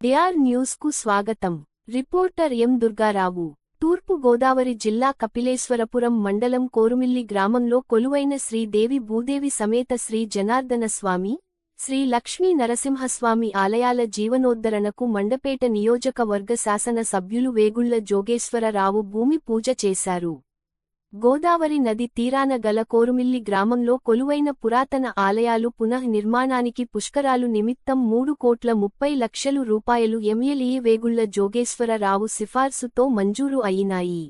DR news కు స్వాగతం. Reporter ఎం దుర్గారావు. తూర్పు గోదావరి జిల్లా కపిలేశ్వరపురం మండలం కోరుమిల్లి గ్రామంలో కొలువైన శ్రీదేవి భూదేవి సమేత శ్రీ జనార్దన స్వామి, శ్రీ లక్ష్మీ నరసింహస్వామి ఆలయాల జీవనోద్ధరణకు మండపేట నియోజకవర్గ శాసన సభ్యులు వేగుళ్ల జోగేశ్వరరావు భూమి పూజ చేశారు. గోదావరి నది తీరాన గల కోరుమిల్లి గ్రామంలో కొలువైన పురాతన ఆలయాలు పునః నిర్మాణానికి పుష్కరాలు నిమిత్తం 3,30,00,000 రూపాయలు ఎమ్మెల్యే వేగుళ్ల జోగేశ్వరరావు సిఫార్సుతో మంజూరు అయ్యినాయి.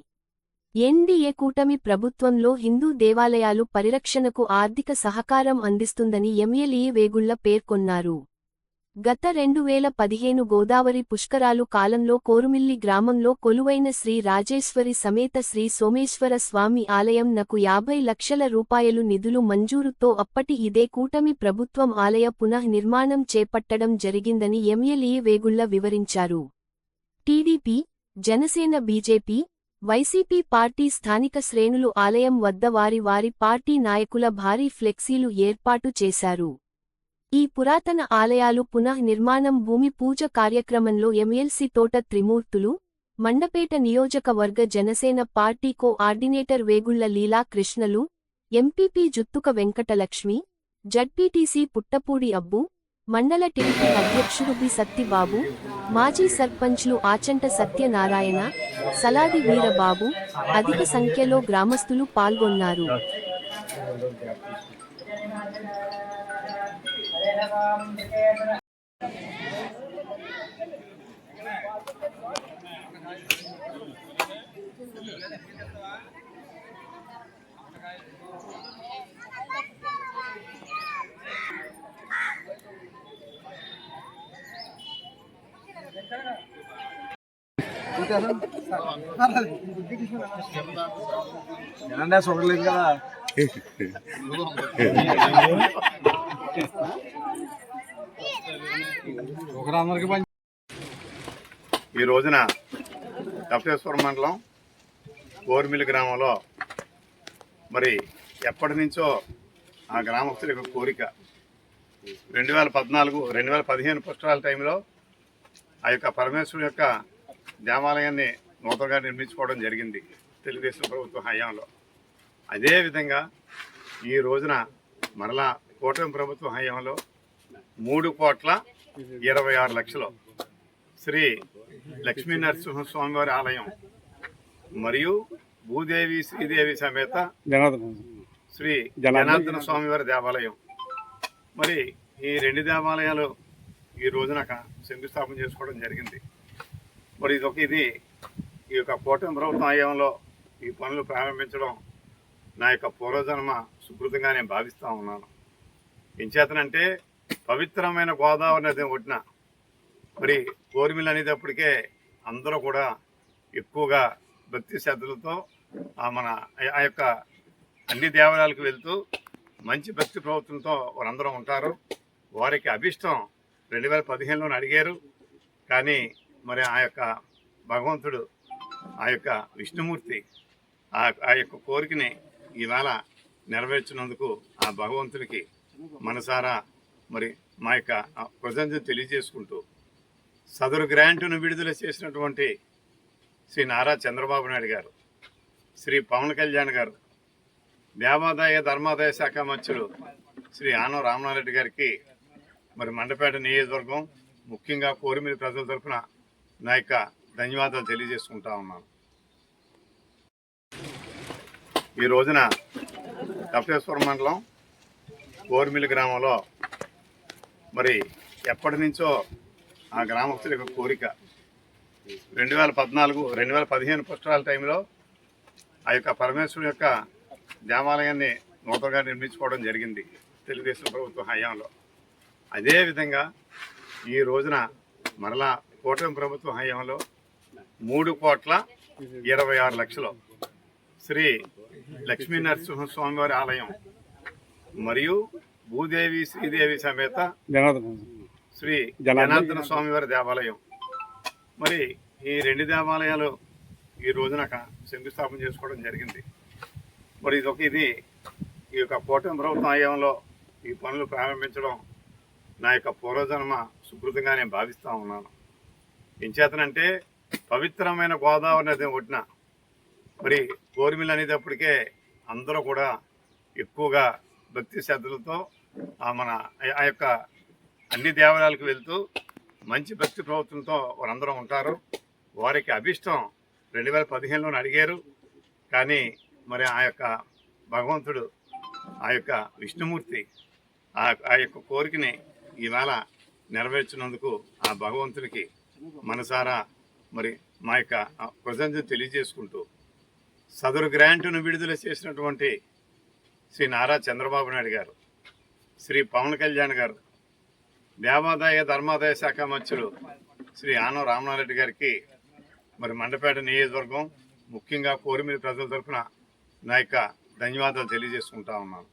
ఎన్డీఏ కూటమి ప్రభుత్వంలో హిందూ దేవాలయాలు పరిరక్షణకు ఆర్థిక సహకారం అందిస్తుందని ఎమ్మెల్యే వేగుళ్ల పేర్కొన్నారు. గత 2015 గోదావరి పుష్కరాలు కాలంలో కోరుమిల్లి గ్రామంలో కొలువైన శ్రీ రాజేశ్వరి సమేత శ్రీ సోమేశ్వర స్వామి ఆలయం నకు 50 లక్షల రూపాయలు నిధులు మంజూరుతో అప్పటి ఇదే కూటమి ప్రభుత్వం ఆలయ పునః నిర్మాణం చేపట్టడం జరిగిందని ఎమ్మెల్యే వేగుళ్ల వివరించారు. TDP, Janasena, BJP, YCP party స్థానిక శ్రేణులు ఆలయం వద్ద వారి పార్టీ నాయకుల భారీ ఫ్లెక్సీలు ఏర్పాటు చేశారు. ఈ పురాతన ఆలయాలు పునః నిర్మాణం భూమి పూజ కార్యక్రమంలో ఎమ్మెల్సీ తోట త్రిమూర్తులు, మండపేట నియోజకవర్గ జనసేన పార్టీ కోఆర్డినేటర్ వేగుళ్ల లీలా కృష్ణలు, ఎంపీపీ జుత్తుక వెంకటలక్ష్మి, జడ్పీటీసీ పుట్టపూడి అబ్బు, మండల టీడీపీ అధ్యక్షుడు బి సత్తిబాబు, మాజీ సర్పంచ్లు ఆచంట సత్యనారాయణ, సలాది వీరబాబు, అధిక సంఖ్యలో గ్రామస్తులు పాల్గొన్నారు. చూడలేదు కదా. ఈ రోజున కపిలేశ్వరం మండలం కోరుమిల్లి గ్రామంలో మరి ఎప్పటి నుంచో ఆ గ్రామస్తుల యొక్క కోరిక 2015 పుష్కరాల టైంలో ఆ యొక్క పరమేశ్వరుడు యొక్క దేవాలయాన్ని నూతనంగా నిర్మించుకోవడం జరిగింది తెలుగుదేశం ప్రభుత్వ హయాంలో. అదేవిధంగా ఈ రోజున మరలా కూటమి ప్రభుత్వ హయాంలో 3,26,00,000 శ్రీ లక్ష్మీ నరసింహస్వామి వారి ఆలయం మరియు భూదేవి శ్రీదేవి సమేత శ్రీ జనార్దన స్వామి వారి దేవాలయం, మరి ఈ 2 దేవాలయాలు ఈ రోజున శంకుస్థాపన చేసుకోవడం జరిగింది. మరి ఇది ఈ యొక్క కూటమి ప్రభుత్వ హయాంలో ఈ పనులు ప్రారంభించడం నా యొక్క పూర్వజన్మ సుకృతంగా నేను భావిస్తూ ఉన్నాను. ఎంచేతనంటే పవిత్రమైన గోదావరి నది ఒడ్డున మరి కోరుమిల్లి అనేటప్పటికే అందరూ కూడా ఎక్కువగా భక్తి శ్రద్ధలతో మన ఆ యొక్క అన్ని దేవాలయాలకు వెళ్తూ మంచి భక్తి ప్రవర్తనతో వారందరూ ఉంటారు. వారికి అభిష్టం 2015లోనే అడిగారు, కానీ మరి ఆ యొక్క భగవంతుడు ఆ యొక్క విష్ణుమూర్తి ఆ యొక్క కోరికని ఈవేళ నెరవేర్చినందుకు ఆ భగవంతునికి మనసారా మరి మా యొక్క కృతజ్ఞతలు తెలియజేసుకుంటూ సదరు గ్రాంటును విడుదల చేసినటువంటి శ్రీ నారా చంద్రబాబు నాయుడు గారు, శ్రీ పవన్ కళ్యాణ్ గారు, దేవాదాయ ధర్మాదాయ శాఖ మంత్రులు శ్రీ ఆనం రామనారెడ్డి గారికి మరి మండపేట నియోజకవర్గం ముఖ్యంగా కోరుమిల్లి ప్రజల తరఫున నా యొక్క ధన్యవాదాలు తెలియజేసుకుంటా ఉన్నాను. ఈ రోజున కపిలేశ్వరం మండలం కోరుమిల్లి గ్రామంలో మరి ఎప్పటి నుంచో ఆ గ్రామస్తుల యొక్క కోరిక 2015 పుష్కరాల టైంలో ఆ యొక్క పరమేశ్వరుడు యొక్క దేవాలయాన్ని నూతనంగా నిర్మించుకోవడం జరిగింది తెలుగుదేశం ప్రభుత్వ హయాంలో. అదేవిధంగా ఈ రోజున మరలా కూటమి ప్రభుత్వ హయాంలో 3,26,00,000 శ్రీ లక్ష్మీ నరసింహస్వామి వారి ఆలయం మరియు భూదేవి శ్రీదేవి సమేత శ్రీ జనార్దన స్వామి వారి దేవాలయం, మరి ఈ 2 దేవాలయాలు ఈ రోజున శంకుస్థాపన చేసుకోవడం జరిగింది. మరి ఇది ఈ యొక్క కూటమి ప్రభుత్వ హయాంలో ఈ పనులు ప్రారంభించడం నా యొక్క పూర్వజన్మ సుకృతంగా నేను భావిస్తూ ఉన్నాను. ఎంచేతనంటే పవిత్రమైన గోదావరి నది ఒడ్డున మరి కోరిమిల్లి అనేటప్పటికే అందరూ కూడా ఎక్కువగా భక్తి శ్రద్ధలతో ఆ యొక్క అన్ని దేవాలయాలకు వెళ్తూ మంచి భక్తి ప్రవర్తనతో వారందరూ ఉంటారు. వారికి అభిష్టం 2015లోనే అడిగారు. కానీ మరి ఆ యొక్క భగవంతుడు, ఆ యొక్క విష్ణుమూర్తి ఆ యొక్క కోరికని ఈవేళ నెరవేర్చినందుకు ఆ భగవంతునికి మనసారా మరి మా యొక్క కృతజ్ఞతలు తెలియజేసుకుంటూ సదరు గ్రాంటును విడుదల చేసినటువంటి శ్రీ నారా చంద్రబాబు నాయుడు గారు, శ్రీ పవన్ కళ్యాణ్ గారు, దేవాదాయ ధర్మాదాయ శాఖ మంత్రులు శ్రీ ఆనవ రామనారెడ్డి గారికి మరి మండపేట నియోజకవర్గం ముఖ్యంగా కోరిమిల్లి ప్రజల తరఫున నా యొక్క ధన్యవాదాలు తెలియజేసుకుంటా ఉన్నాను.